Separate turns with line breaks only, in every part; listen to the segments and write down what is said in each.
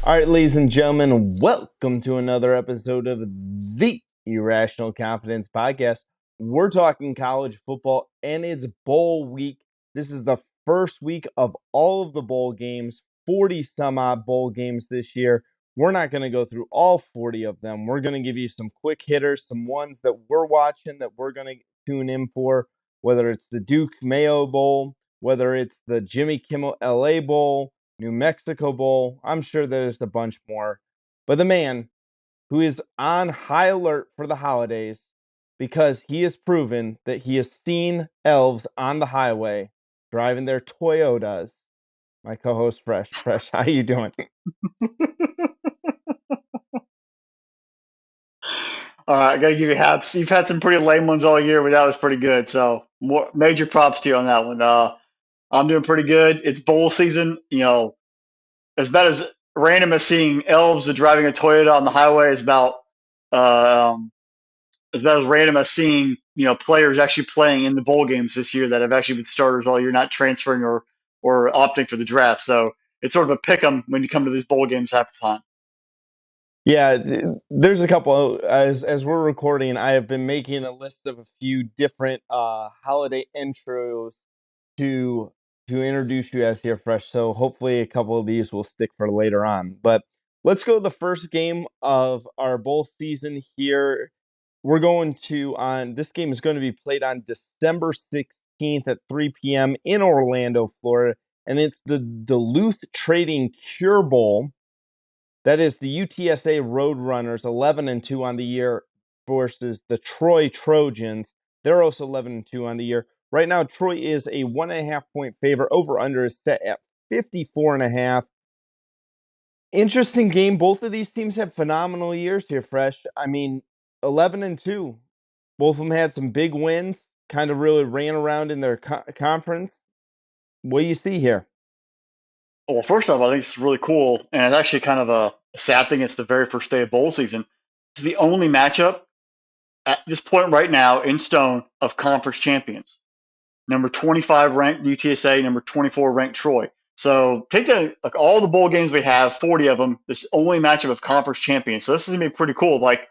All right, ladies and gentlemen, welcome to another episode of the Irrational Confidence Podcast. We're talking college football, and it's bowl week. This is the first week of all of the bowl games, 40 some odd bowl games this year. We're not going to go through all 40 of them. We're going to give you some quick hitters, some ones that we're watching that we're going to tune in for, whether it's the Duke Mayo Bowl, whether it's the Jimmy Kimmel LA Bowl, New Mexico Bowl. I'm sure there's a bunch more. But the man who is on high alert for the holidays because he has proven that he has seen elves on the highway driving their Toyotas. My co-host Fresh, how you doing?
All right, I gotta give you hats. You've had some pretty lame ones all year, but that was pretty good. So major props to you on that one. I'm doing pretty good. It's bowl season. As bad as random as seeing elves driving a Toyota on the highway is about um, as bad as random as seeing players actually playing in the bowl games this year that have actually been starters all year, not transferring or opting for the draft. So it's sort of a pick 'em when you come to these bowl games half the time.
Yeah, there's a couple. As we're recording, I have been making a list of a few different holiday intros to introduce you as here fresh. So hopefully a couple of these will stick for later on. But let's go to the first game of our bowl season here. We're going to on this game is going to be played on December 16th at 3 p.m. in Orlando, Florida, and it's the Duluth Trading Cure Bowl. That is the UTSA Roadrunners 11-2 on the year versus the Troy Trojans. They're also 11-2 on the year. Right now, Troy is a 1.5 point favorite. Over under is set at 54.5. Interesting game. Both of these teams have phenomenal years here, Fresh. I mean, 11-2. Both of them had some big wins. Kind of really ran around in their conference. What do you see here?
Well, first off, I think it's really cool, and it's actually kind of a sad thing. It's the very first day of bowl season. It's the only matchup at this point right now in stone of conference champions. Number 25 ranked UTSA, number 24 ranked Troy. So take that, like all the bowl games we have, 40 of them, this only matchup of conference champions. So this is gonna be pretty cool, like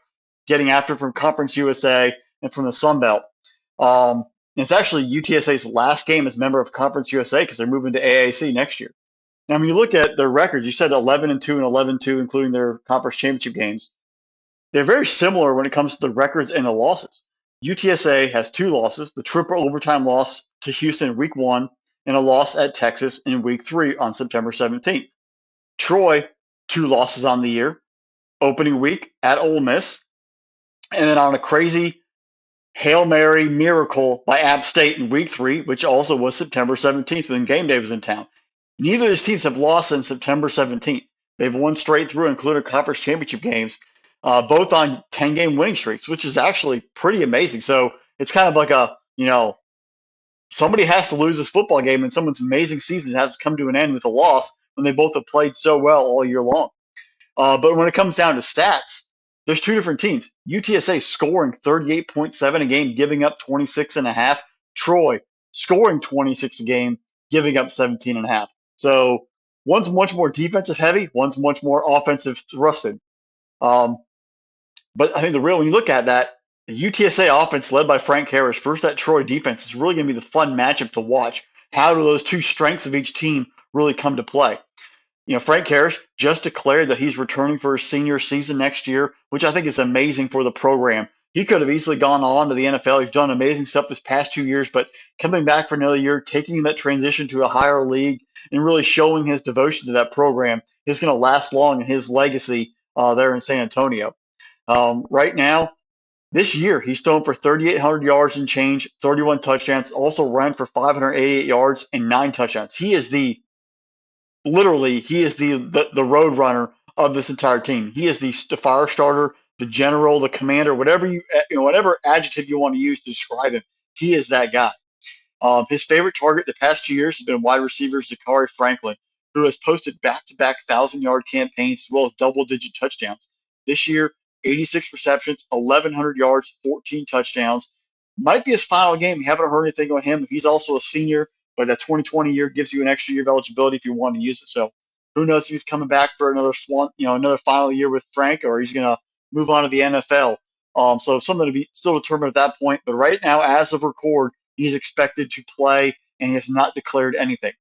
getting after from Conference USA and from the Sun Belt. It's actually UTSA's last game as a member of Conference USA because they're moving to AAC next year. Now, when you look at their records, you said 11-2 and 11-2, including their conference championship games. They're very similar when it comes to the records and the losses. UTSA has two losses: the triple overtime loss to Houston in week 1 and a loss at Texas in week 3 on September 17th. Troy, two losses on the year: opening week at Ole Miss, and then on a crazy Hail Mary miracle by App State in week 3, which also was September 17th when game day was in town. Neither of these teams have lost since September 17th. They've won straight through, including conference championship games, both on 10-game winning streaks, which is actually pretty amazing. So it's kind of like somebody has to lose this football game, and someone's amazing season has to come to an end with a loss when they both have played so well all year long. But when it comes down to stats, there's two different teams. UTSA scoring 38.7 a game, giving up 26.5. Troy scoring 26 a game, giving up 17.5. So one's much more defensive heavy, one's much more offensive thrusted. Um, but I think when you look at that, the UTSA offense led by Frank Harris versus that Troy defense is really going to be the fun matchup to watch. How do those two strengths of each team really come to play? Frank Harris just declared that he's returning for his senior season next year, which I think is amazing for the program. He could have easily gone on to the NFL. He's done amazing stuff this past 2 years, but coming back for another year, taking that transition to a higher league, and really showing his devotion to that program is going to last long in his legacy there in San Antonio. Right now, this year, he's thrown for 3,800 yards and change, 31 touchdowns, also ran for 588 yards and 9 touchdowns. He is the road runner of this entire team. He is the fire starter, the general, the commander, whatever adjective you want to use to describe him. He is that guy. His favorite target the past 2 years has been wide receiver Zachary Franklin, who has posted back-to-back 1,000-yard campaigns as well as double-digit touchdowns. This year, 86 receptions, 1,100 yards, 14 touchdowns. Might be his final game. You haven't heard anything on him. He's also a senior, but that 2020 year gives you an extra year of eligibility if you want to use it. So Who knows if he's coming back for another another final year with Frank, or he's going to move on to the NFL. So something to be still determined at that point. But right now, as of record, he's expected to play, and he has not declared anything.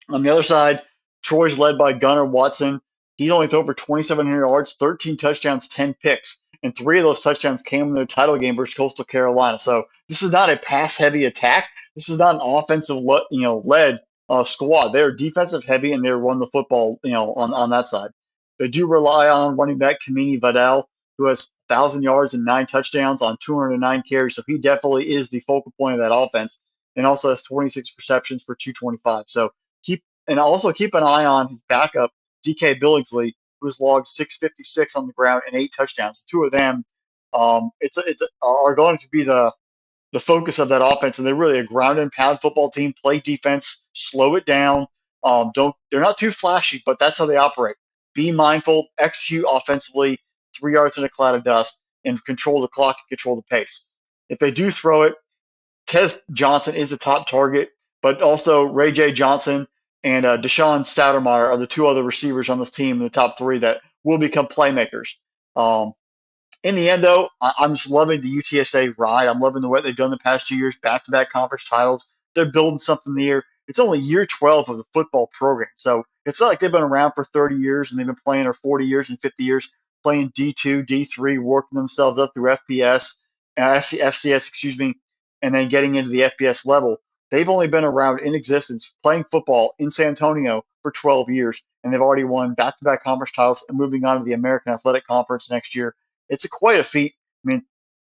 On the other side, Troy's led by Gunnar Watson. He only threw for 2,700 yards, 13 touchdowns, 10 picks, and 3 of those touchdowns came in the title game versus Coastal Carolina. So this is not a pass-heavy attack. This is not an offensive, led squad. They're defensive heavy, and they run the football, on that side. They do rely on running back Kamini Vidal, who has 1,000 yards and 9 touchdowns on 209 carries. So he definitely is the focal point of that offense, and also has 26 receptions for 225. So keep an eye on his backup, DK Billingsley, who's logged 656 on the ground and 8 touchdowns. Two of them, are going to be the focus of that offense, and they're really a ground and pound football team. Play defense, slow it down. They're not too flashy, but that's how they operate. Be mindful, execute offensively, 3 yards in a cloud of dust, and control the clock and control the pace. If they do throw it, Tez Johnson is the top target, but also Ray J. Johnson and Deshaun Stoudemire are the two other receivers on this team in the top three that will become playmakers. Um, in the end, though, I'm just loving the UTSA ride. I'm loving the way they've done the past 2 years, back-to-back conference titles. They're building something here. It's only year 12 of the football program, so it's not like they've been around for 30 years and they've been playing, or 40 years and 50 years, playing D2, D3, working themselves up through FCS, excuse me, and then getting into the FBS level. They've only been around in existence playing football in San Antonio for 12 years, and they've already won back-to-back conference titles and moving on to the American Athletic Conference next year. It's quite a feat. I mean,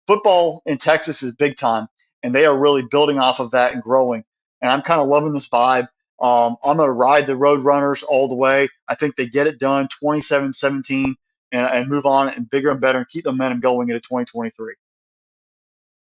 football in Texas is big time, and they are really building off of that and growing. And I'm kind of loving this vibe. I'm going to ride the Roadrunners all the way. I think they get it done 27-17 and move on and bigger and better and keep the momentum going into 2023.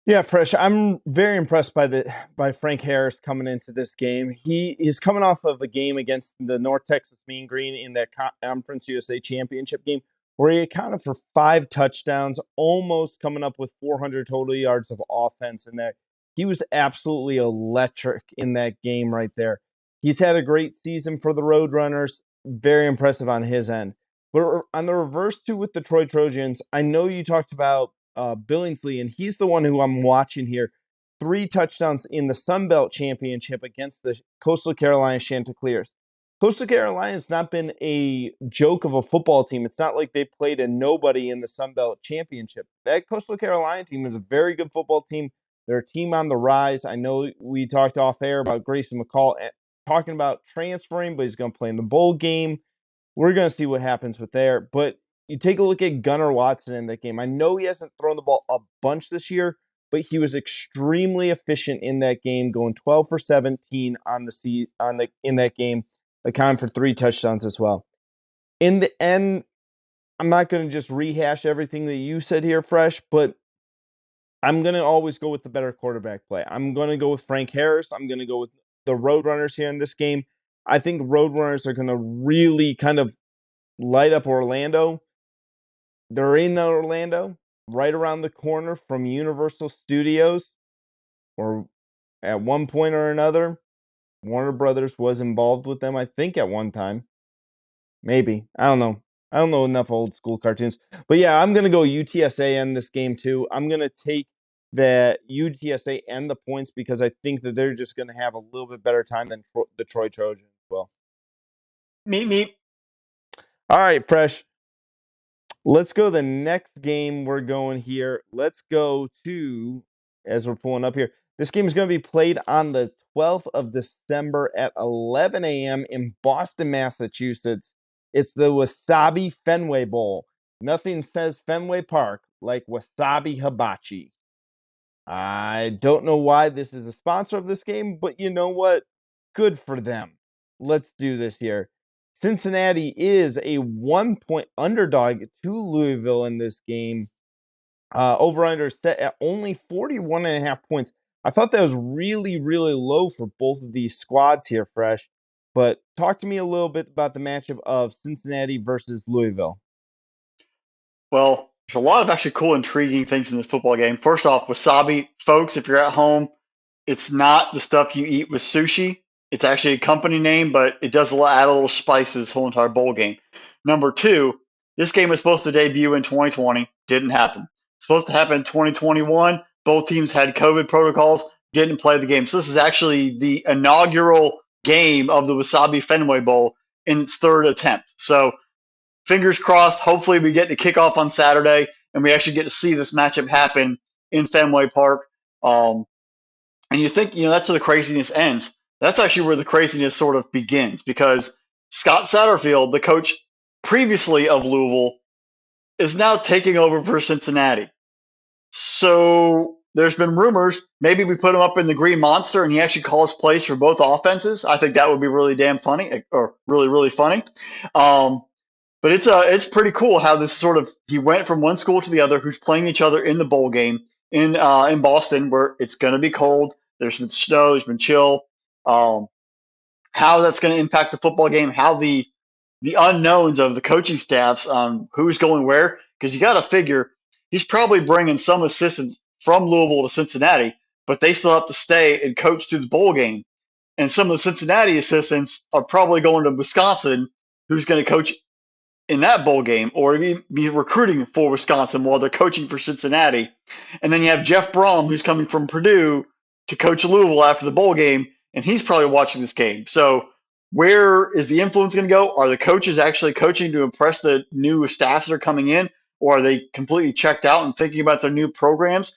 Yeah, Fresh. I'm very impressed by Frank Harris coming into this game. He is coming off of a game against the North Texas Mean Green in that Conference USA Championship game, where he accounted for 5 touchdowns, almost coming up with 400 total yards of offense in there. He was absolutely electric in that game right there. He's had a great season for the Roadrunners. Very impressive on his end. But on the reverse too with the Troy Trojans, I know you talked about Billingsley, and he's the one who I'm watching here. 3 touchdowns in the Sun Belt Championship against the Coastal Carolina Chanticleers. Coastal Carolina has not been a joke of a football team. It's not like they played a nobody in the Sun Belt Championship. That Coastal Carolina team is a very good football team. They're a team on the rise. I know we talked off air about Grayson McCall talking about transferring, but he's going to play in the bowl game. We're going to see what happens with there. But you take a look at Gunnar Watson in that game. I know he hasn't thrown the ball a bunch this year, but he was extremely efficient in that game, going 12 for 17 in that game, accounting for 3 touchdowns as well. In the end, I'm not going to just rehash everything that you said here, Fresh, but I'm going to always go with the better quarterback play. I'm going to go with Frank Harris. I'm going to go with the Roadrunners here in this game. I think Roadrunners are going to really kind of light up Orlando. They're in Orlando, right around the corner from Universal Studios, or at one point or another, Warner Brothers was involved with them, I think, at one time. Maybe. I don't know. I don't know enough old school cartoons. But yeah, I'm going to go UTSA in this game too. I'm going to take the UTSA and the points because I think that they're just going to have a little bit better time than the Troy Trojans will.
Meet.
All right, Fresh. Let's go to the next game we're going here. Let's go to, as we're pulling up here, this game is going to be played on the 12th of December at 11 a.m. in Boston, Massachusetts. It's the WASABI FENWAY Bowl. Nothing says Fenway Park like Wasabi Hibachi. I don't know why this is a sponsor of this game, but you know what? Good for them. Let's do this here. Cincinnati is a 1-point underdog to Louisville in this game. Over-under set at only 41.5 points. I thought that was really, really low for both of these squads here, Fresh. But talk to me a little bit about the matchup of Cincinnati versus Louisville.
Well, there's a lot of actually cool, intriguing things in this football game. First off, wasabi, folks, if you're at home, it's not the stuff you eat with sushi. It's actually a company name, but it does add a little spice to this whole entire bowl game. Number two, this game was supposed to debut in 2020, didn't happen. Supposed to happen in 2021. Both teams had COVID protocols, didn't play the game. So this is actually the inaugural game of the Wasabi Fenway Bowl in its third attempt. So fingers crossed. Hopefully, we get to kick off on Saturday and we actually get to see this matchup happen in Fenway Park. And you think, that's where the craziness ends. That's actually where the craziness sort of begins because Scott Satterfield, the coach previously of Louisville, is now taking over for Cincinnati. So there's been rumors maybe we put him up in the Green Monster and he actually calls plays for both offenses. I think that would be really damn funny, or really, really funny. But it's pretty cool how this sort of he went from one school to the other, who's playing each other in the bowl game in Boston, where it's going to be cold. There's been snow, there's been chill. How that's going to impact the football game, how the unknowns of the coaching staffs on who's going where, because you got to figure he's probably bringing some assistants from Louisville to Cincinnati, but they still have to stay and coach through the bowl game. And some of the Cincinnati assistants are probably going to Wisconsin, who's going to coach in that bowl game, or be recruiting for Wisconsin while they're coaching for Cincinnati. And then you have Jeff Brom, who's coming from Purdue to coach Louisville after the bowl game, and he's probably watching this game. So where is the influence going to go? Are the coaches actually coaching to impress the new staffs that are coming in, or are they completely checked out and thinking about their new programs?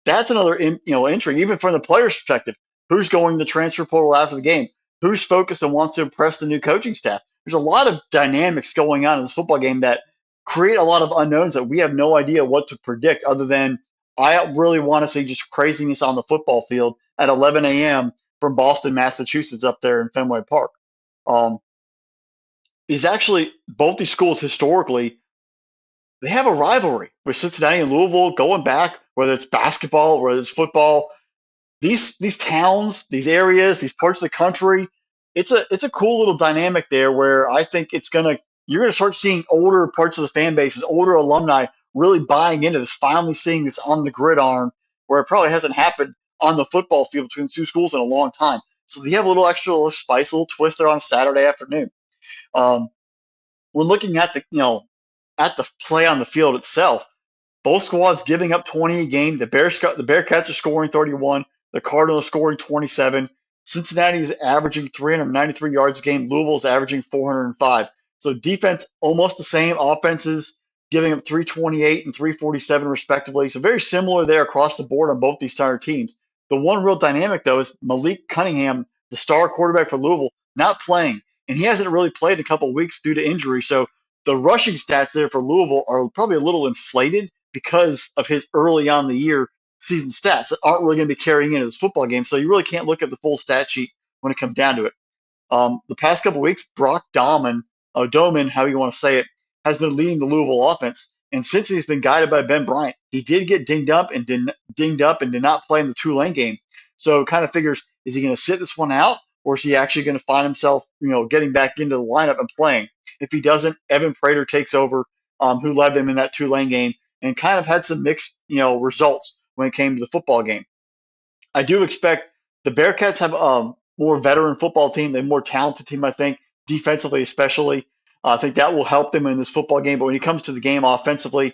That's another intrigue, even from the player's perspective. Who's going to transfer portal after the game? Who's focused and wants to impress the new coaching staff? There's a lot of dynamics going on in this football game that create a lot of unknowns that we have no idea what to predict, other than I really want to see just craziness on the football field at 11 a.m. from Boston, Massachusetts, up there in Fenway Park. Is actually both these schools historically, they have a rivalry with Cincinnati and Louisville going back, whether it's basketball, whether it's football. These towns, these areas, these parts of the country, it's a cool little dynamic there where I think you're gonna start seeing older parts of the fan bases, older alumni really buying into this, finally seeing this on the gridiron, where it probably hasn't happened on the football field between the two schools in a long time. So you have a little extra little spice, a little twist there on Saturday afternoon. When looking at the play on the field itself, both squads giving up 20 a game. The Bearcats are scoring 31. The Cardinals scoring 27. Cincinnati is averaging 393 yards a game. Louisville's averaging 405. So defense almost the same. Offenses giving up 328 and 347 respectively. So very similar there across the board on both these entire teams. The one real dynamic, though, is Malik Cunningham, the star quarterback for Louisville, not playing. And he hasn't really played in a couple of weeks due to injury. So the rushing stats there for Louisville are probably a little inflated because of his early on the year season stats that aren't really going to be carrying into this football game. So you really can't look at the full stat sheet when it comes down to it. The past couple of weeks, Brock Doman, how you want to say it, has been leading the Louisville offense. And since he's been guided by Ben Bryant, he did get dinged up and did not play in the Tulane game. So it kind of figures, is he going to sit this one out, or is he actually going to find himself, getting back into the lineup and playing? If he doesn't, Evan Prater takes over, who led them in that Tulane game, and kind of had some mixed, results when it came to the football game. I do expect the Bearcats have a more veteran football team, a more talented team, I think, defensively especially. I think that will help them in this football game. But when it comes to the game offensively,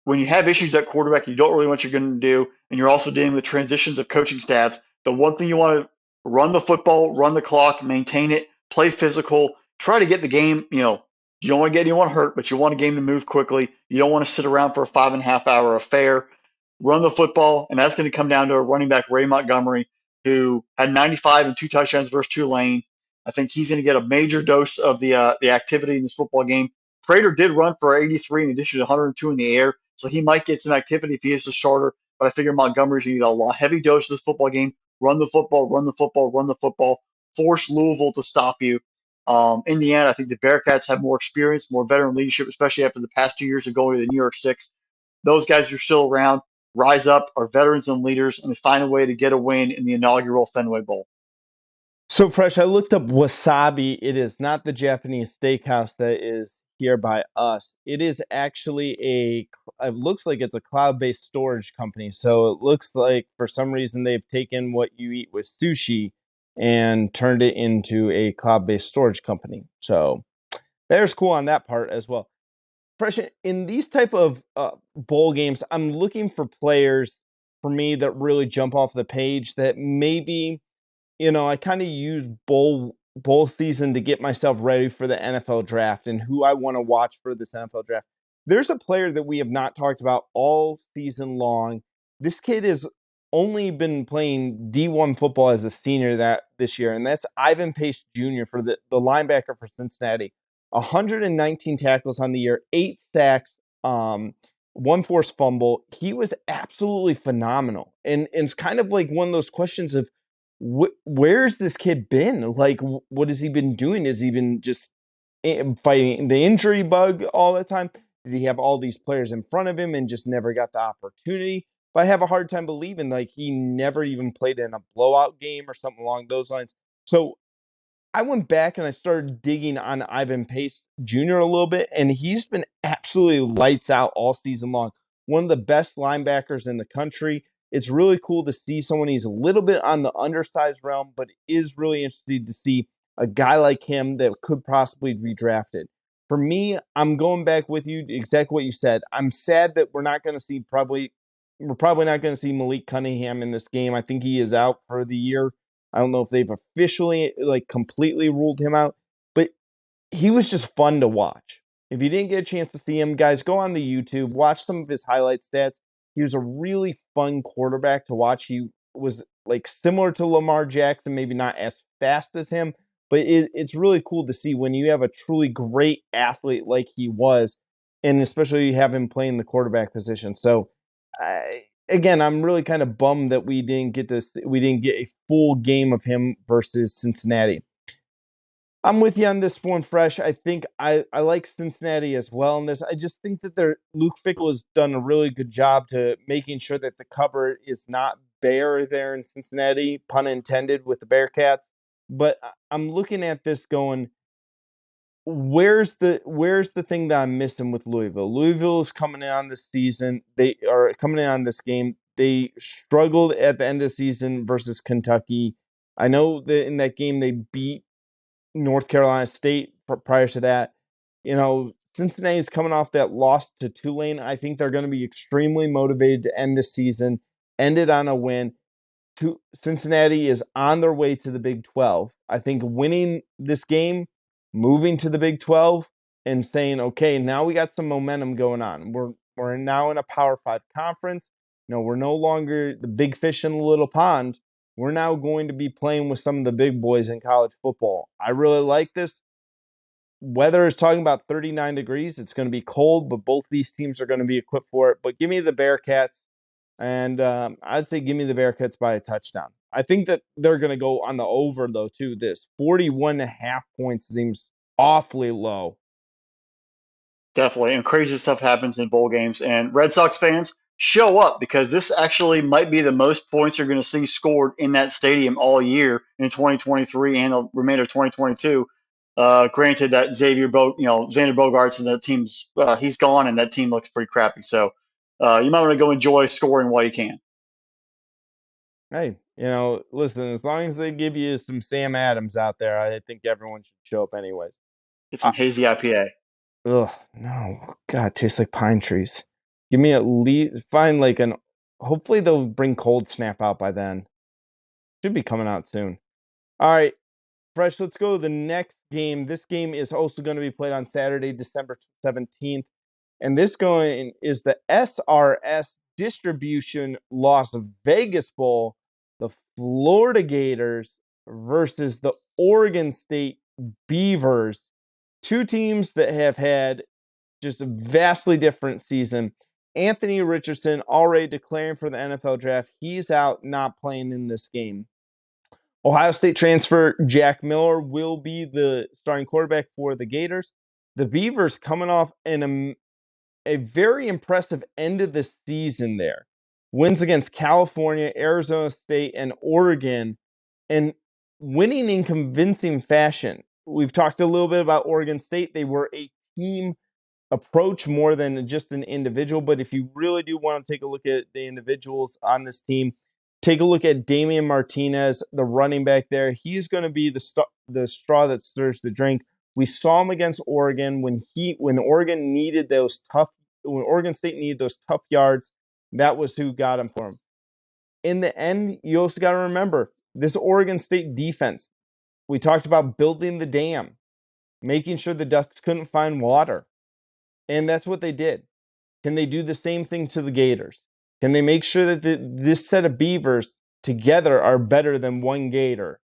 when you have issues at quarterback, you don't really know what you're going to do, and you're also dealing with transitions of coaching staffs. The one thing you want to run the football, run the clock, maintain it, play physical, try to get the game, you don't want to get anyone hurt, but you want a game to move quickly. You don't want to sit around for a 5.5 hour affair. Run the football, and that's going to come down to a running back, Ray Montgomery, who had 95 and 2 touchdowns versus Tulane. I think he's going to get a major dose of the activity in this football game. Prater did run for 83 in addition to 102 in the air, so he might get some activity if he is the starter. But I figure Montgomery's going to get a heavy dose of this football game. Run the football, run the football, run the football. Force Louisville to stop you. In the end, I think the Bearcats have more experience, more veteran leadership, especially after the past 2 years of going to the New York Six. Those guys are still around, rise up, are veterans and leaders, and they find a way to get a win in the inaugural Fenway Bowl.
So, Fresh, I looked up Wasabi. It is not the Japanese steakhouse that is here by us. It is actually it looks like it's a cloud-based storage company. So it looks like for some reason they've taken what you eat with sushi and turned it into a cloud-based storage company. So there's cool on that part as well. Fresh in these type of bowl games, I'm looking for players for me that really jump off the page that maybe I kind of use bowl season to get myself ready for the NFL draft and who I want to watch for this NFL draft. There's a player that we have not talked about all season long. This kid has only been playing D1 football as a senior this year, and that's Ivan Pace Jr. for the linebacker for Cincinnati. 119 tackles on the year, 8 sacks, one forced fumble. He was absolutely phenomenal. And it's kind of like one of those questions of where's this kid been? Like, what has he been doing? Has he been just fighting the injury bug all the time? Did he have all these players in front of him and just never got the opportunity? But I have a hard time believing like he never even played in a blowout game or something along those lines. So I went back and I started digging on Ivan Pace Jr. a little bit, and he's been absolutely lights out all season long. One of the best linebackers in the country. It's really cool to see someone he's a little bit on the undersized realm, but it is really interesting to see a guy like him that could possibly be drafted. For me, I'm going back with you exactly what you said. I'm sad that we're probably not going to see Malik Cunningham in this game. I think he is out for the year. I don't know if they've officially like completely ruled him out, but he was just fun to watch. If you didn't get a chance to see him, guys, go on the YouTube, watch some of his highlight stats. He was a really fun quarterback to watch. He was like similar to Lamar Jackson, maybe not as fast as him, but it's really cool to see when you have a truly great athlete like he was, and especially you have him playing the quarterback position. So, again, I'm really kind of bummed that we didn't get a full game of him versus Cincinnati. I'm with you on this one, Fresh. I think I like Cincinnati as well in this. I just think that Luke Fickell has done a really good job to making sure that the cover is not bare there in Cincinnati, pun intended, with the Bearcats. But I'm looking at this going, where's the thing that I'm missing with Louisville? Louisville is coming in on this season. They are coming in on this game. They struggled at the end of the season versus Kentucky. I know that in that game they beat North Carolina State prior to that. Cincinnati is coming off that loss to Tulane. I think they're going to be extremely motivated to end this season, end it on a win. Cincinnati is on their way to the Big 12. I think winning this game, moving to the Big 12, and saying, okay, now we got some momentum going on. We're now in a Power 5 conference. We're no longer the big fish in the little pond. We're now going to be playing with some of the big boys in college football. I really like this. Weather is talking about 39 degrees. It's going to be cold, but both these teams are going to be equipped for it. But give me the Bearcats. And I'd say give me the Bearcats by a touchdown. I think that they're going to go on the over, though, too. This 41.5 points seems awfully low.
Definitely. And crazy stuff happens in bowl games. And Red Sox fans, show up because this actually might be the most points you're going to see scored in that stadium all year in 2023 and the remainder of 2022. Granted that Xander Bogaerts and the team's he's gone and that team looks pretty crappy. So you might want to go enjoy scoring while you can.
Hey, listen, as long as they give you some Sam Adams out there, I think everyone should show up anyways.
Get some hazy IPA.
Ugh, no. God, it tastes like pine trees. Give me at least, find like hopefully they'll bring Cold Snap out by then. Should be coming out soon. All right, Fresh, let's go to the next game. This game is also going to be played on Saturday, December 17th. And this going is the SRS Distribution Las Vegas Bowl, the Florida Gators versus the Oregon State Beavers. Two teams that have had just a vastly different season. Anthony Richardson already declaring for the NFL draft. He's out, not playing in this game. Ohio State transfer Jack Miller will be the starting quarterback for the Gators. The Beavers coming off a very impressive end of the season there. Wins against California, Arizona State, and Oregon, and winning in convincing fashion. We've talked a little bit about Oregon State. They were a team approach more than just an individual, but if you really do want to take a look at the individuals on this team, take a look at Damian Martinez, the running back there. He's going to be the straw that stirs the drink. We saw him against Oregon when Oregon when Oregon State needed those tough yards. That was who got him for him. In the end, you also got to remember this Oregon State defense. We talked about building the dam, making sure the Ducks couldn't find water. And that's what they did. Can they do the same thing to the Gators? Can they make sure that this set of Beavers together are better than one Gator?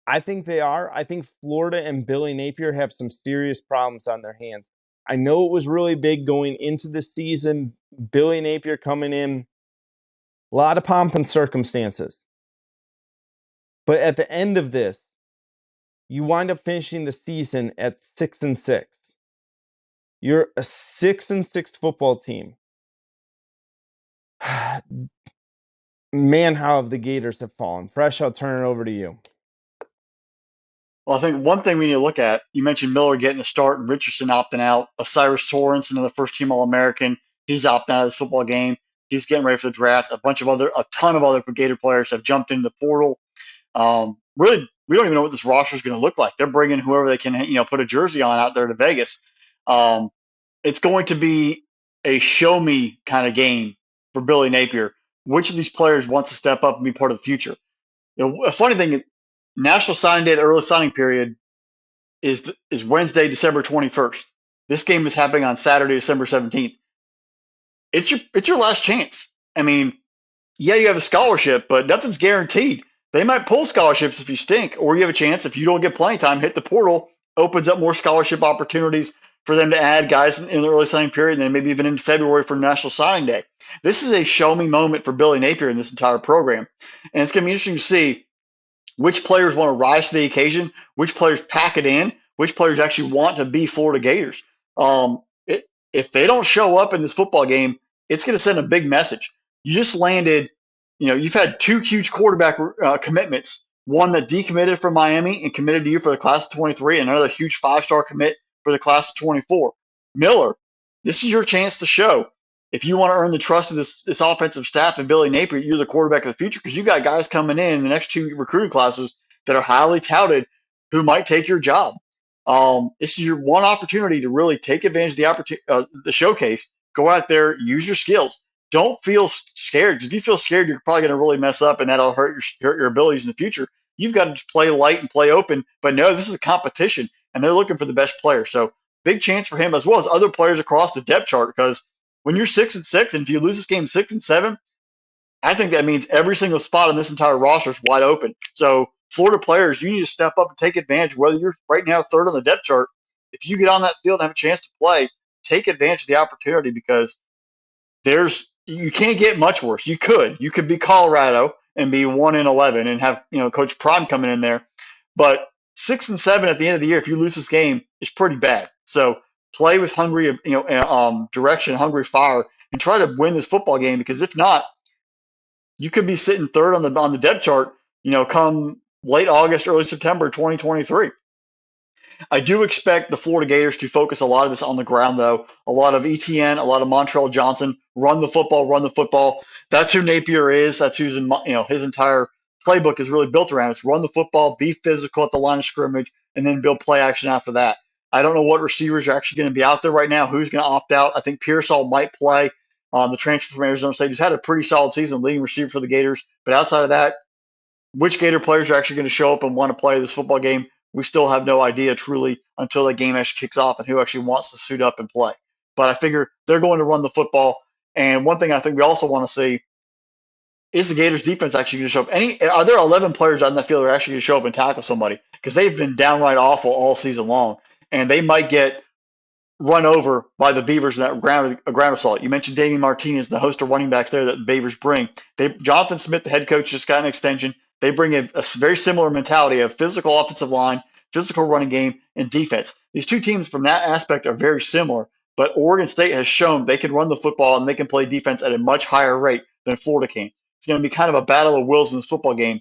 I think they are. I think Florida and Billy Napier have some serious problems on their hands. I know it was really big going into the season. Billy Napier coming in, a lot of pomp and circumstances. But at the end of this, you wind up finishing the season at 6-6. You're a 6-6 football team. Man, how have the Gators have fallen. Fresh, I'll turn it over to you.
Well, I think one thing we need to look at, you mentioned Miller getting the start and Richardson opting out. Osiris Torrance, another first-team All-American, he's opting out of this football game. He's getting ready for the draft. A ton of other Gator players have jumped into the portal. Really, we don't even know what this roster is going to look like. They're bringing whoever they can, put a jersey on out there to Vegas. It's going to be a show-me kind of game for Billy Napier. Which of these players wants to step up and be part of the future? A funny thing, National Signing Day, the early signing period, is Wednesday, December 21st. This game is happening on Saturday, December 17th. It's your last chance. I mean, yeah, you have a scholarship, but nothing's guaranteed. They might pull scholarships if you stink, or you have a chance if you don't get playing time, hit the portal, opens up more scholarship opportunities for them to add guys in the early signing period, and then maybe even in February for National Signing Day. This is a show-me moment for Billy Napier in this entire program. And it's going to be interesting to see which players want to rise to the occasion, which players pack it in, which players actually want to be Florida Gators. If they don't show up in this football game, it's going to send a big message. You just landed, you've had two huge quarterback commitments, one that decommitted from Miami and committed to you for the class of 23, and another huge five-star commit for the class of 24. Miller, this is your chance to show. If you want to earn the trust of this offensive staff and Billy Napier, you're the quarterback of the future because you got guys coming in the next two recruiting classes that are highly touted who might take your job. This is your one opportunity to really take advantage of the showcase. Go out there, use your skills. Don't feel scared, because if you feel scared, you're probably going to really mess up, and that'll hurt your abilities in the future. You've got to just play light and play open. But no, this is a competition, and they're looking for the best player. So big chance for him as well as other players across the depth chart, because when you're 6-6, and if you lose this game 6-7, I think that means every single spot on this entire roster is wide open. So Florida players, you need to step up and take advantage. Whether you're right now third on the depth chart, if you get on that field and have a chance to play, take advantage of the opportunity, because you can't get much worse. You could be Colorado and be 1-11 and have Coach Prime coming in there, but 6-7 at the end of the year, if you lose this game, is pretty bad. So play with hungry direction, hungry fire, and try to win this football game, because if not, you could be sitting third on the depth chart, come late August, early September 2023. I do expect the Florida Gators to focus a lot of this on the ground, though. A lot of ETN, a lot of Montrell Johnson, run the football. That's who Napier is. That's who's his entire playbook is really built around. It's run the football, be physical at the line of scrimmage, and then build play action after that. I don't know what receivers are actually going to be out there right now. Who's going to opt out? I think Pearsall might play. The transfer from Arizona State, who's had a pretty solid season, leading receiver for the Gators. But outside of that, which Gator players are actually going to show up and want to play this football game, we still have no idea truly until the game actually kicks off and who actually wants to suit up and play. But I figure they're going to run the football. And one thing I think we also want to see is the Gators defense actually going to show up. Are there 11 players on the field that are actually going to show up and tackle somebody? Because they've been downright awful all season long, and they might get run over by the Beavers in that ground assault. You mentioned Damian Martinez, the host of running backs there that the Beavers bring. Jonathan Smith, the head coach, just got an extension. They bring a very similar mentality of physical offensive line, physical running game, and defense. These two teams from that aspect are very similar, but Oregon State has shown they can run the football and they can play defense at a much higher rate than Florida can. It's going to be kind of a battle of wills in this football game.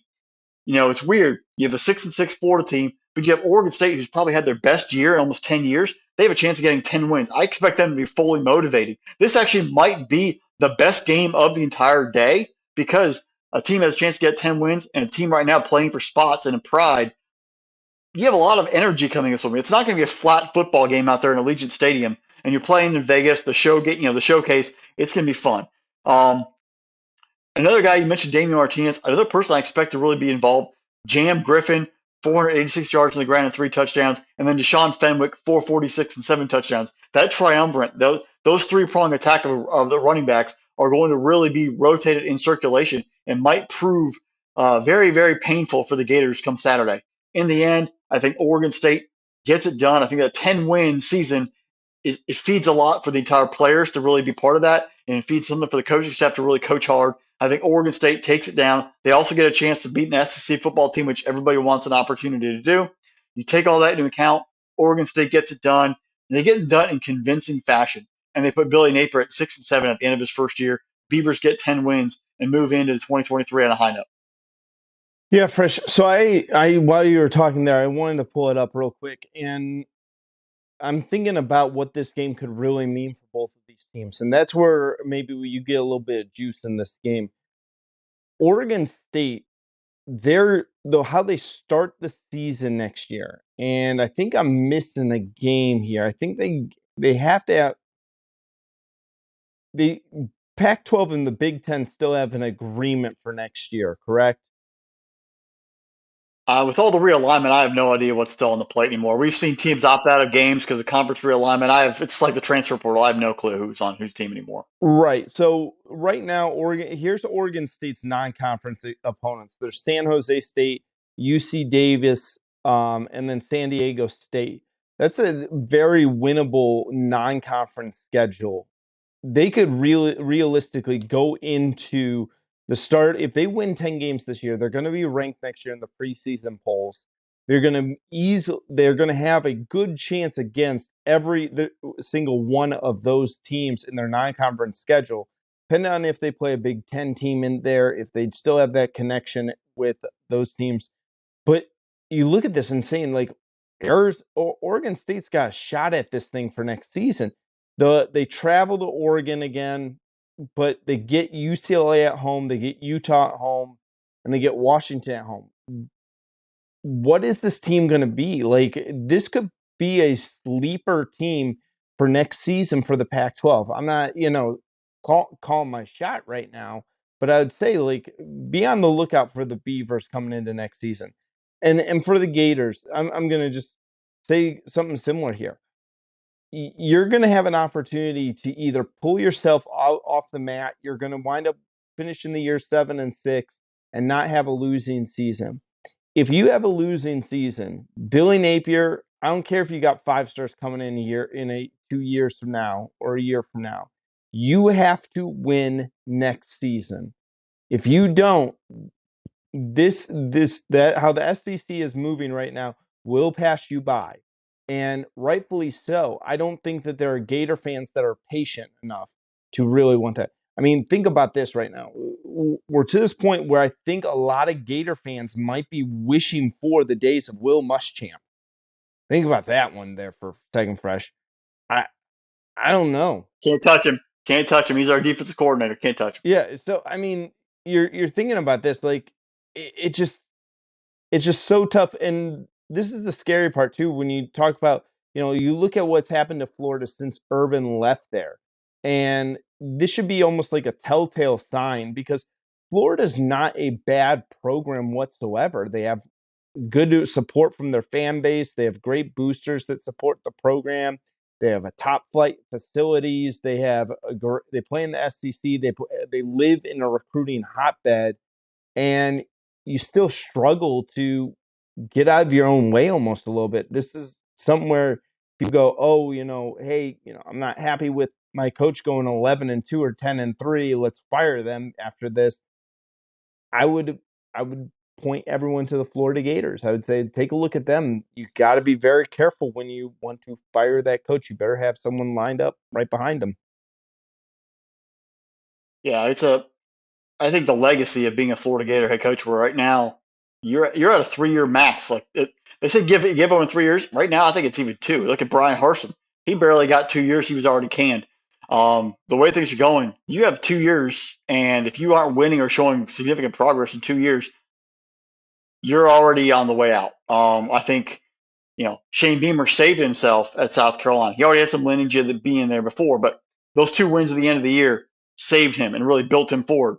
It's weird. You have a 6-6 Florida team, but you have Oregon State, who's probably had their best year in almost 10 years. They have a chance of getting 10 wins. I expect them to be fully motivated. This actually might be the best game of the entire day, because a team has a chance to get 10 wins, and a team right now playing for spots and in pride, you have a lot of energy coming this week. It's not going to be a flat football game out there in Allegiant Stadium, and you're playing in Vegas, the showcase. It's going to be fun. Um, Another guy you mentioned, Damian Martinez. Another person I expect to really be involved. Jam Griffin, 486 yards on the ground and 3 touchdowns, and then Deshaun Fenwick, 446 and 7 touchdowns. That triumvirate, those three-pronged attack of the running backs are going to really be rotated in circulation and might prove very, very painful for the Gators come Saturday. In the end, I think Oregon State gets it done. I think that 10-win season it feeds a lot for the entire players to really be part of that, and it feeds something for the coaching staff to really coach hard. I think Oregon State takes it down. They also get a chance to beat an SEC football team, which everybody wants an opportunity to do. You take all that into account. Oregon State gets it done, and they get it done in convincing fashion. And they put Billy Napier at 6-7 at the end of his first year. Beavers get 10 wins and move into 2023 on a high note.
Yeah, Fresh. So I while you were talking there, I wanted to pull it up real quick, and I'm thinking about what this game could really mean for both of these teams, and that's where maybe you get a little bit of juice in this game. Oregon State, how they start the season next year, and I think I'm missing a game here. I think they have to have the Pac-12 and the Big Ten still have an agreement for next year, correct?
With all the realignment, I have no idea what's still on the plate anymore. We've seen teams opt out of games because of conference realignment. It's like the transfer portal. I have no clue who's on whose team anymore.
Right. So right now, here's Oregon State's non-conference opponents. There's San Jose State, UC Davis, and then San Diego State. That's a very winnable non-conference schedule. They could realistically go into the start. If they win 10 games this year, they're going to be ranked next year in the preseason polls. They're going to have a good chance against every single one of those teams in their non-conference schedule, depending on if they play a Big Ten team in there, if they still have that connection with those teams. But you look at this and saying, like, Oregon State's got a shot at this thing for next season. They travel to Oregon again, but they get UCLA at home, they get Utah at home, and they get Washington at home. What is this team going to be? Like, this could be a sleeper team for next season for the Pac-12. I'm not, calling my shot right now, but I would say, like, be on the lookout for the Beavers coming into next season. And for the Gators, I'm going to just say something similar here. You're going to have an opportunity to either pull yourself off the mat. You're going to wind up finishing the year 7-6 and not have a losing season. If you have a losing season, Billy Napier, I don't care if you got 5 stars coming in 2 years from now or a year from now. You have to win next season. If you don't, how the SEC is moving right now will pass you by. And rightfully so. I don't think that there are Gator fans that are patient enough to really want that. I mean, think about this right now. We're to this point where I think a lot of Gator fans might be wishing for the days of Will Muschamp. Think about that one there for second fresh. I don't know.
Can't touch him. Can't touch him. He's our defensive coordinator. Can't touch him.
Yeah. So I mean, you're thinking about this like it's just so tough. And this is the scary part too when you talk about you look at what's happened to Florida since Urban left there, and this should be almost like a telltale sign because Florida's not a bad program whatsoever. They have good support from their fan base. They have great boosters that support the program. They have a top flight facilities. They play in the SEC. They live in a recruiting hotbed, and you still struggle to get out of your own way almost a little bit. This is somewhere people go, oh, hey, I'm not happy with my coach going 11-2 or 10-3. Let's fire them after this. I would point everyone to the Florida Gators. I would say, take a look at them. You got to be very careful when you want to fire that coach. You better have someone lined up right behind them.
Yeah, I think the legacy of being a Florida Gator head coach, where right now you're at a 3-year max. They say give everyone 3 years. Right now, I think it's even 2. Look at Brian Harsin. He barely got 2 years. He was already canned. The way things are going, you have 2 years, and if you aren't winning or showing significant progress in 2 years, you're already on the way out. I think Shane Beamer saved himself at South Carolina. He already had some lineage of being there before, but those 2 wins at the end of the year saved him and really built him forward.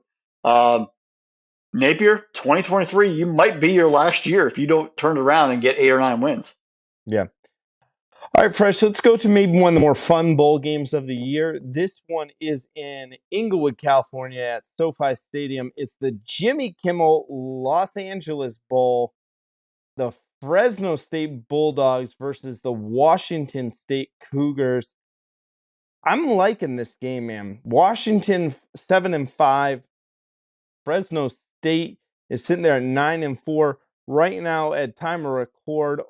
Napier, 2023, you might be your last year if you don't turn it around and get 8 or 9 wins.
Yeah. All right, Fresh, let's go to maybe one of the more fun bowl games of the year. This one is in Inglewood, California at SoFi Stadium. It's the Jimmy Kimmel Los Angeles Bowl. The Fresno State Bulldogs versus the Washington State Cougars. I'm liking this game, man. Washington 7-5. Fresno State is sitting there at 9-4. Right now, at time of record,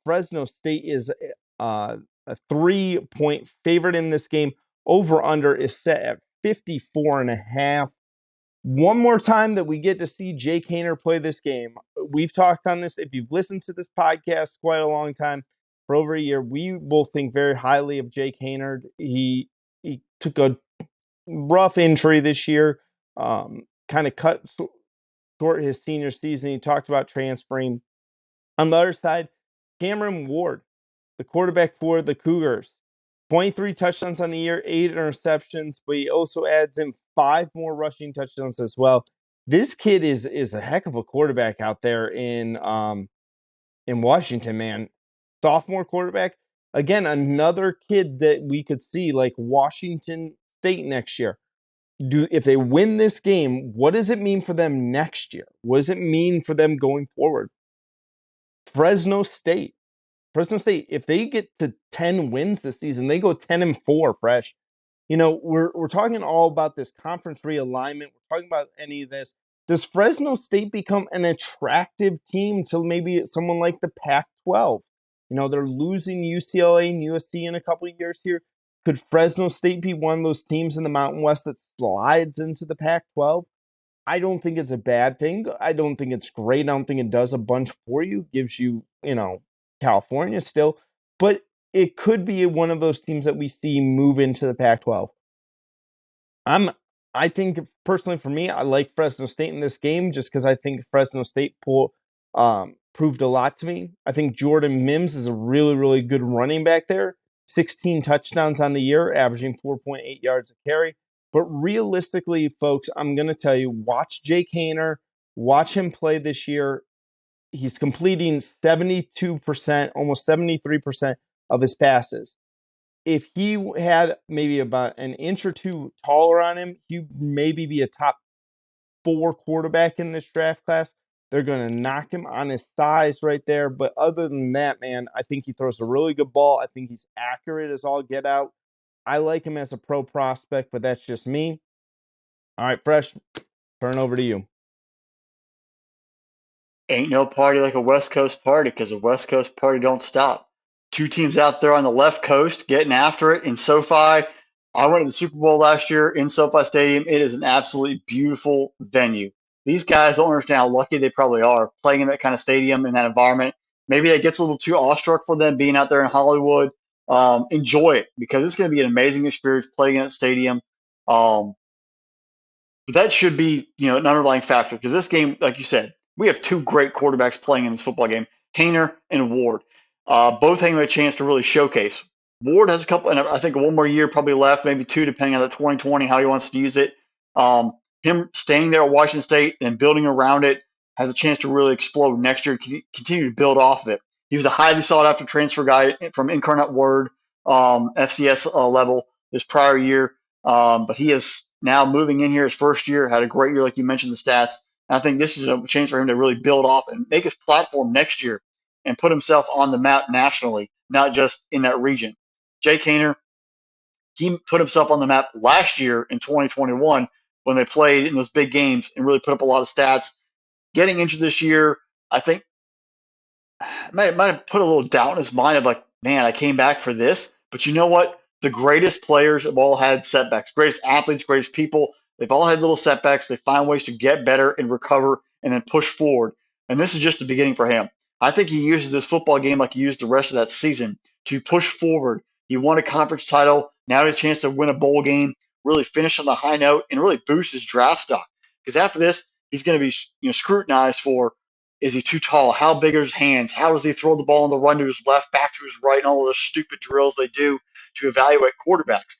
Fresno State is a 3-point favorite in this game. Over under is set at 54.5. One more time that we get to see Jake Haener play this game. We've talked on this. If you've listened to this podcast quite a long time, for over a year, we both think very highly of Jake Haener. He took a rough injury this year, kind of cut short his senior season. He talked about transferring. On the other side, Cameron Ward, the quarterback for the Cougars, 23 touchdowns on the year, 8 interceptions, but he also adds in 5 more rushing touchdowns as well. This kid is a heck of a quarterback out there in Washington, man. Sophomore quarterback. Again, another kid that we could see like Washington State next year. If they win this game, what does it mean for them next year? What does it mean for them going forward? Fresno State, if they get to 10 wins this season, they go 10-4, Fresh. We're talking all about this conference realignment. We're talking about any of this. Does Fresno State become an attractive team to maybe someone like the Pac-12? They're losing UCLA and USC in a couple of years here. Could Fresno State be one of those teams in the Mountain West that slides into the Pac-12? I don't think it's a bad thing. I don't think it's great. I don't think it does a bunch for you, gives you, California still. But it could be one of those teams that we see move into the Pac-12. I think personally for me, I like Fresno State in this game just because I think Fresno State proved a lot to me. I think Jordan Mims is a really, really good running back there. 16 touchdowns on the year, averaging 4.8 yards a carry. But realistically, folks, I'm going to tell you, watch Jake Haener, watch him play this year. He's completing 72%, almost 73% of his passes. If he had maybe about an inch or two taller on him, he'd maybe be a top 4 quarterback in this draft class. They're going to knock him on his size right there. But other than that, man, I think he throws a really good ball. I think he's accurate as all get out. I like him as a pro prospect, but that's just me. All right, Fresh, turn over to you.
Ain't no party like a West Coast party because a West Coast party don't stop. 2 teams out there on the left coast getting after it in SoFi. I went to the Super Bowl last year in SoFi Stadium. It is an absolutely beautiful venue. These guys don't understand how lucky they probably are playing in that kind of stadium, in that environment. Maybe that gets a little too awestruck for them being out there in Hollywood. Enjoy it because it's going to be an amazing experience playing in that stadium. But that should be, an underlying factor because this game, like you said, we have 2 great quarterbacks playing in this football game, Haener and Ward. Both having a chance to really showcase. Ward has a couple, and I think 1 more year probably left, maybe 2, depending on the 2020, how he wants to use it. Him staying there at Washington State and building around it has a chance to really explode next year, continue to build off of it. He was a highly sought-after transfer guy from Incarnate Word, FCS level this prior year. But he is now moving in here his first year, had a great year, like you mentioned the stats. And I think this is a chance for him to really build off and make his platform next year and put himself on the map nationally, not just in that region. Jake Haener, he put himself on the map last year in 2021 when they played in those big games and really put up a lot of stats. Getting into this year, I think might have put a little doubt in his mind of like, man, I came back for this. But you know what? The greatest players have all had setbacks. Greatest athletes, greatest people, they've all had little setbacks. They find ways to get better and recover and then push forward. And this is just the beginning for him. I think he uses this football game like he used the rest of that season to push forward. He won a conference title Now he has a chance to win a bowl game, really finish on the high note, and really boost his draft stock. Because after this, he's going to be scrutinized for, is he too tall? How big are his hands? How does he throw the ball on the run to his left, back to his right, and all of those stupid drills they do to evaluate quarterbacks.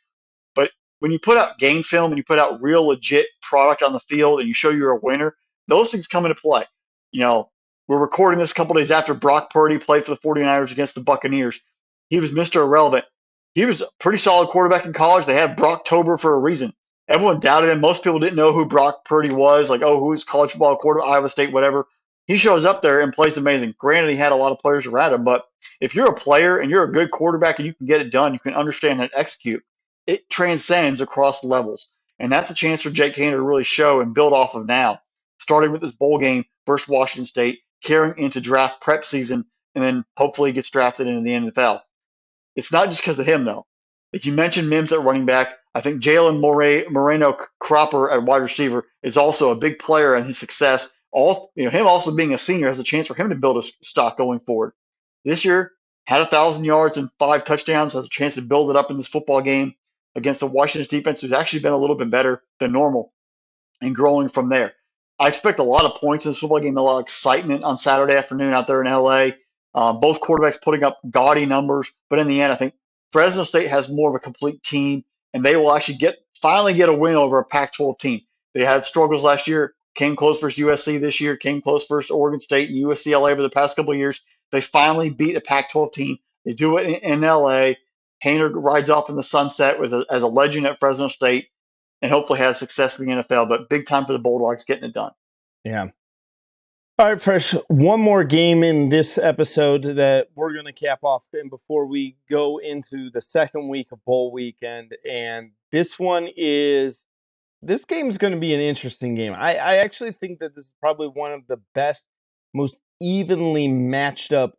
But when you put out game film and you put out real legit product on the field and you show you're a winner, those things come into play. We're recording this a couple days after Brock Purdy played for the 49ers against the Buccaneers. He was Mr. Irrelevant. He was a pretty solid quarterback in college. They had Brocktober for a reason. Everyone doubted him. Most people didn't know who Brock Purdy was. Like, oh, who's college football quarterback, Iowa State, whatever. He shows up there and plays amazing. Granted, he had a lot of players around him, but if you're a player and you're a good quarterback and you can get it done, you can understand and execute, it transcends across levels. And that's a chance for Jake Haener to really show and build off of now, starting with this bowl game versus Washington State, carrying into draft prep season, and then hopefully gets drafted into the NFL. It's not just because of him, though. If you mentioned Mims at running back, I think Jalen Moreno Cropper at wide receiver is also a big player in his success. Him also being a senior has a chance for him to build a stock going forward. This year, had 1,000 yards and 5 touchdowns, has a chance to build it up in this football game against the Washington's defense, who's actually been a little bit better than normal, and growing from there. I expect a lot of points in this football game, a lot of excitement on Saturday afternoon out there in LA. Both quarterbacks putting up gaudy numbers, but in the end, I think Fresno State has more of a complete team, and they will actually finally get a win over a Pac-12 team. They had struggles last year, came close versus USC this year, came close versus Oregon State and UCLA over the past couple of years. They finally beat a Pac-12 team. They do it in LA. Haener rides off in the sunset as a legend at Fresno State, and hopefully has success in the NFL. But big time for the Bulldogs getting it done.
Yeah. All right, Fresh. One more game in this episode that we're going to cap off and before we go into the second week of bowl weekend. And this game is going to be an interesting game. I actually think that this is probably one of the best, most evenly matched up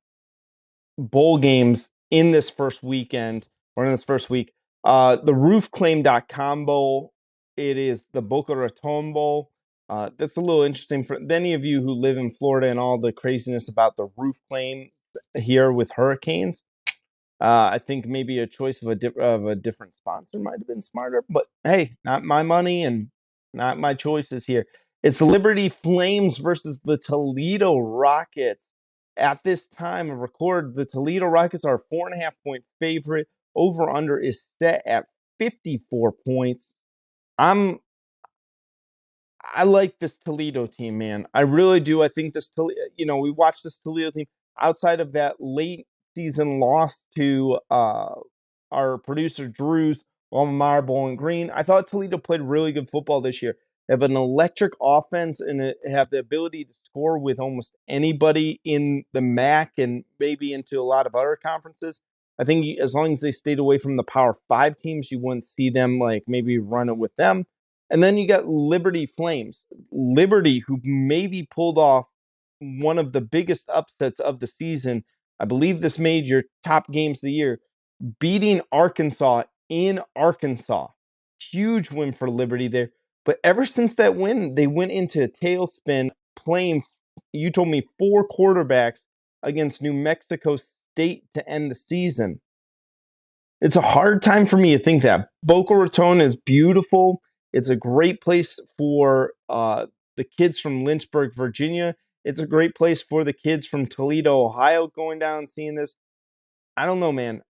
bowl games in this first weekend or in this first week. The roofclaim.com bowl. It is the Boca Raton Bowl. That's a little interesting for any of you who live in Florida and all the craziness about the roof claim here with hurricanes. I think maybe a choice of a different sponsor might have been smarter, but hey, not my money and not my choices here. It's Liberty Flames versus the Toledo Rockets. At this time of record, the Toledo Rockets are a 4.5 point favorite. Over under is set at 54 points. I like this Toledo team, man. I really do. I think this we watched this Toledo team outside of that late season loss to our producer Drew's alma mater, Bowling Green. I thought Toledo played really good football this year. They have an electric offense and have the ability to score with almost anybody in the MAC and maybe into a lot of other conferences. I think as long as they stayed away from the Power 5 teams, you wouldn't see them like maybe run it with them. And then you got Liberty Flames. Liberty, who maybe pulled off one of the biggest upsets of the season. I believe this made your top games of the year. Beating Arkansas in Arkansas. Huge win for Liberty there. But ever since that win, they went into a tailspin playing, you told me, 4 quarterbacks against New Mexico State to end the season. It's a hard time for me to think that. Boca Raton is beautiful. It's a great place for the kids from Lynchburg, Virginia. It's a great place for the kids from Toledo, Ohio, going down and seeing this. I don't know, man.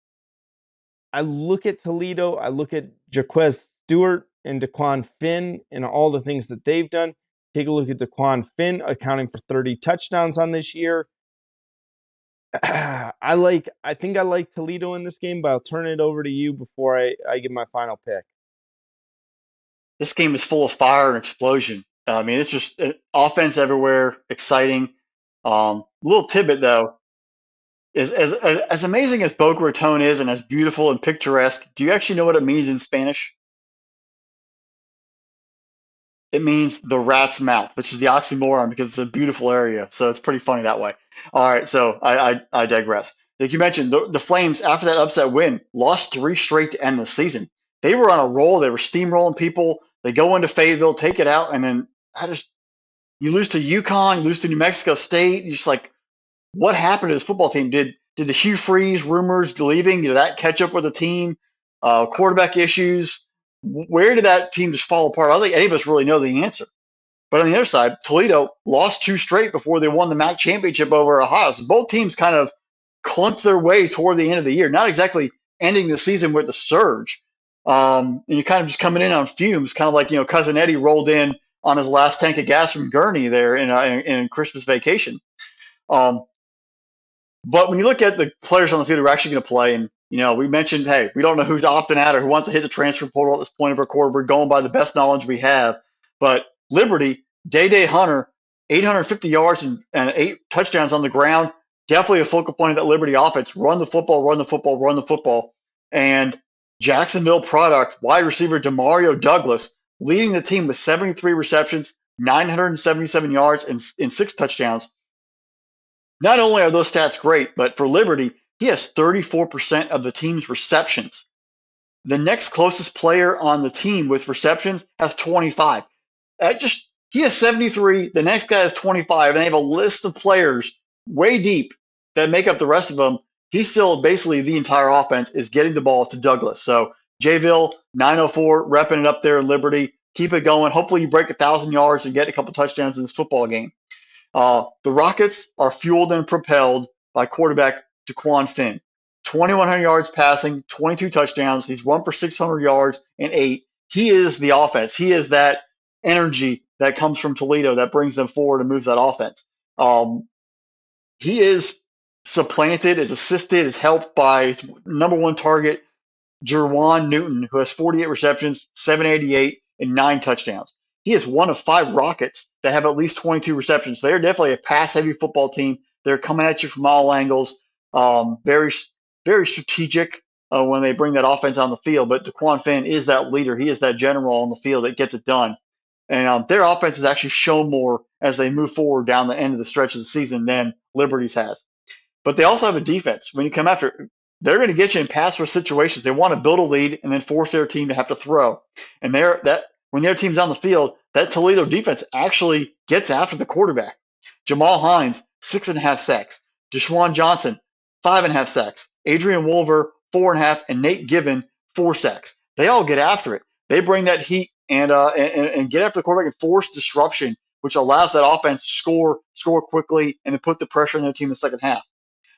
I look at Toledo. I look at Jaquez Stewart and Daquan Finn and all the things that they've done. Take a look at Daquan Finn, accounting for 30 touchdowns on this year. I think I like Toledo in this game, but I'll turn it over to you before I give my final pick.
This game is full of fire and explosion. I mean, it's just offense everywhere, exciting. Little tidbit though, is as amazing as Boca Raton is and as beautiful and picturesque, do you actually know what it means in Spanish? It means the rat's mouth, which is the oxymoron because it's a beautiful area. So it's pretty funny that way. All right, so I digress. Like you mentioned, the Flames, after that upset win, lost 3 straight to end the season. They were on a roll. They were steamrolling people. They go into Fayetteville, take it out, and then you lose to UConn, you lose to New Mexico State. You're just like, what happened to this football team? Did the Hugh Freeze rumors leaving, did that catch up with the team? quarterback issues. Where did that team just fall apart? I don't think any of us really know the answer. But on the other side, Toledo lost two straight before they won the MAC championship over Ohio. So both teams kind of clunked their way toward the end of the year. Not exactly ending the season with a surge. And you're kind of just coming in on fumes, kind of like, Cousin Eddie rolled in on his last tank of gas from Gurney there in Christmas vacation. Um, but when you look at the players on the field who are actually going to play, and we mentioned, hey, we don't know who's opting out or who wants to hit the transfer portal at this point of our quarter. We're going by the best knowledge we have. But Liberty, Day Hunter, 850 yards and 8 touchdowns on the ground. Definitely a focal point of that Liberty offense. Run the football, run the football, run the football. And Jacksonville product, wide receiver Demario Douglas, leading the team with 73 receptions, 977 yards, and 6 touchdowns. Not only are those stats great, but for Liberty, he has 34% of the team's receptions. The next closest player on the team with receptions has 25. He has 73. The next guy has 25, and they have a list of players way deep that make up the rest of them. He's still basically the entire offense is getting the ball to Douglas. So Jayville 904 repping it up there in Liberty. Keep it going. Hopefully you break 1,000 yards and get a couple touchdowns in this football game. The Rockets are fueled and propelled by quarterback DeQuan Finn. 2,100 yards passing, 22 touchdowns. He's run for 600 yards and 8. He is the offense. He is that energy that comes from Toledo that brings them forward and moves that offense. He is supplanted, is assisted, is helped by his number one target, Jerwan Newton, who has 48 receptions, 788, and 9 touchdowns. He is one of 5 Rockets that have at least 22 receptions. They're definitely a pass-heavy football team. They're coming at you from all angles. Very, very strategic when they bring that offense on the field. But DeQuan Finn is that leader. He is that general on the field that gets it done. And their offense has actually shown more as they move forward down the end of the stretch of the season than Liberty's has. But they also have a defense. When you come after, they're going to get you in pass rush situations. They want to build a lead and then force their team to have to throw. And when their team's on the field, that Toledo defense actually gets after the quarterback. Jamal Hines, 6.5 sacks. Deshaun Johnson, 5.5 sacks. Adrian Wolver, 4.5, and Nate Gibbon, 4 sacks. They all get after it. They bring that heat and get after the quarterback and force disruption, which allows that offense to score quickly, and to put the pressure on their team in the second half.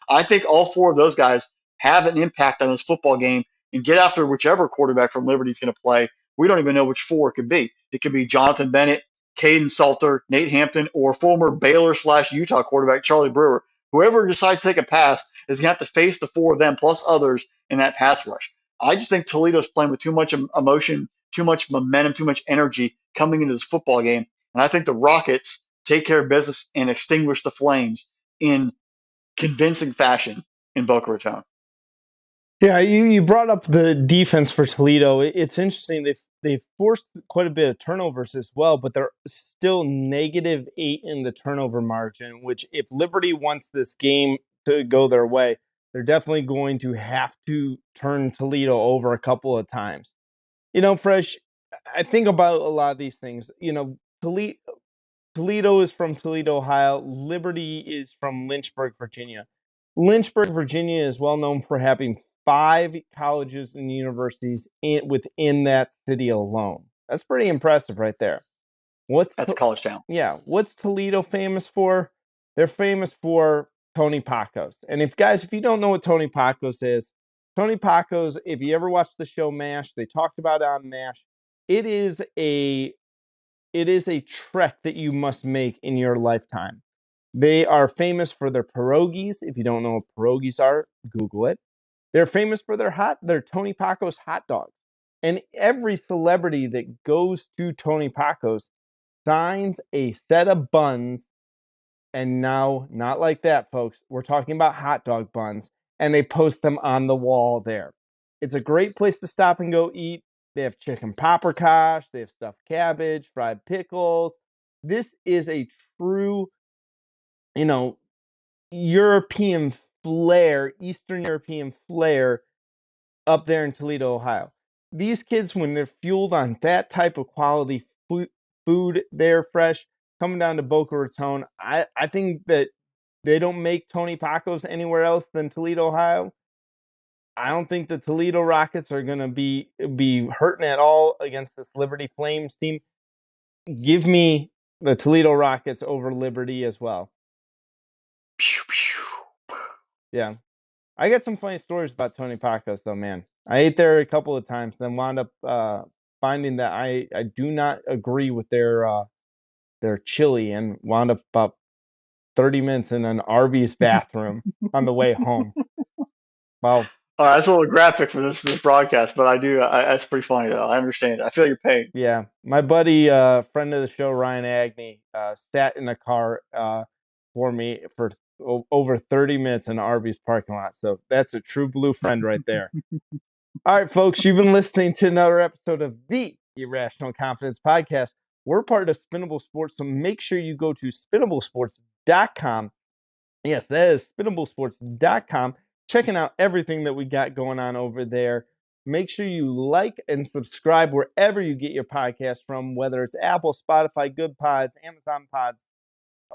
I think all 4 of those guys have an impact on this football game and get after whichever quarterback from Liberty is going to play. We don't even know which 4 it could be. It could be Jonathan Bennett, Caden Salter, Nate Hampton, or former Baylor/Utah quarterback Charlie Brewer. Whoever decides to take a pass is going to have to face the 4 of them plus others in that pass rush. I just think Toledo's playing with too much emotion, too much momentum, too much energy coming into this football game. And I think the Rockets take care of business and extinguish the flames in convincing fashion in Boca Raton.
Yeah, you brought up the defense for Toledo. It's interesting. They've forced quite a bit of turnovers as well, but they're still -8 in the turnover margin, which if Liberty wants this game to go their way, they're definitely going to have to turn Toledo over a couple of times. Fresh, I think about a lot of these things. Toledo is from Toledo, Ohio. Liberty is from Lynchburg, Virginia. Lynchburg, Virginia is well known for having 5 colleges and universities within that city alone. That's pretty impressive right there.
That's a college town.
Yeah, what's Toledo famous for? They're famous for Tony Pacos. And if you don't know what Tony Pacos is, Tony Pacos, if you ever watched the show MASH, they talked about it on MASH. It is a trek that you must make in your lifetime. They are famous for their pierogies. If you don't know what pierogies are, Google it. They're famous for their Tony Pacos hot dogs. And every celebrity that goes to Tony Pacos signs a set of buns. And now, not like that, folks. We're talking about hot dog buns. And they post them on the wall there. It's a great place to stop and go eat. They have chicken paprikash. They have stuffed cabbage, fried pickles. This is a true, European flair, Eastern European flair up there in Toledo, Ohio. These kids, when they're fueled on that type of quality food, they're fresh, coming down to Boca Raton. I think that they don't make Tony Pacos anywhere else than Toledo, Ohio. I don't think the Toledo Rockets are going to be hurting at all against this Liberty Flames team. Give me the Toledo Rockets over Liberty as well. Yeah. I got some funny stories about Tony Pacos, though, man. I ate there a couple of times, then wound up finding that I do not agree with their chili, and wound up about 30 minutes in an Arby's bathroom on the way home. Well,
All right, that's a little graphic for this broadcast, but that's pretty funny though. I understand it. I feel your pain.
yeah, my buddy, friend of the show, Ryan Agnew, sat in a car for me for over 30 minutes in Arby's parking lot. So that's a true blue friend right there. All right, folks, you've been listening to another episode of the Irrational Confidence Podcast. We're part of Spinnable Sports, so make sure you go to spinnablesports.com. Yes, that is spinnablesports.com. Checking out everything that we got going on over there. Make sure you like and subscribe wherever you get your podcast from, whether it's Apple, Spotify, Good Pods, Amazon Pods.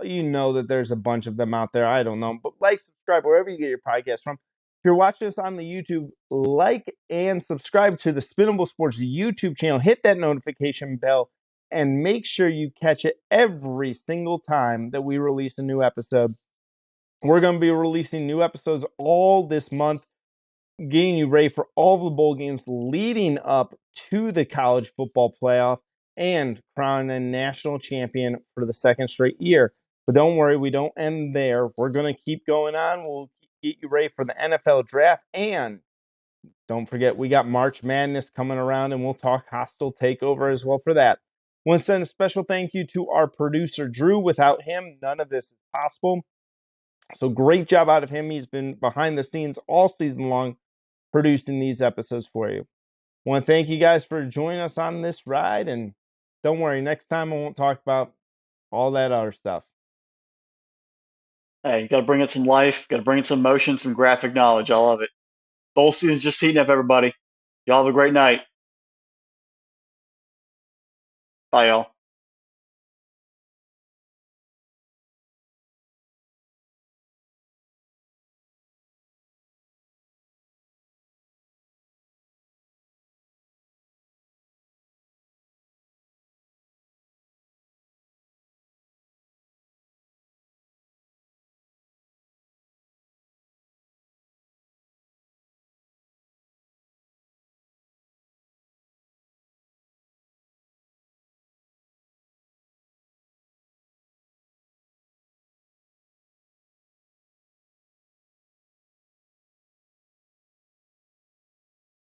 You know that there's a bunch of them out there. I don't know. But like, subscribe wherever you get your podcast from. If you're watching us on the YouTube, like and subscribe to the Spinnable Sports YouTube channel. Hit that notification bell and make sure you catch it every single time that we release a new episode. We're going to be releasing new episodes all this month, getting you ready for all the bowl games leading up to the college football playoff and crowning a national champion for the second straight year. But don't worry, we don't end there. We're going to keep going on. We'll get you ready for the NFL draft. And don't forget, we got March Madness coming around, and we'll talk hostile takeover as well for that. I want to send a special thank you to our producer, Drew. Without him, none of this is possible. So great job out of him. He's been behind the scenes all season long producing these episodes for you. I want to thank you guys for joining us on this ride. And don't worry, next time I won't talk about all that other stuff.
Hey, you got to bring in some life, got to bring in some emotion, some graphic knowledge. I love it. Bowl season's just heating up, everybody. Y'all have a great night. Bye, y'all.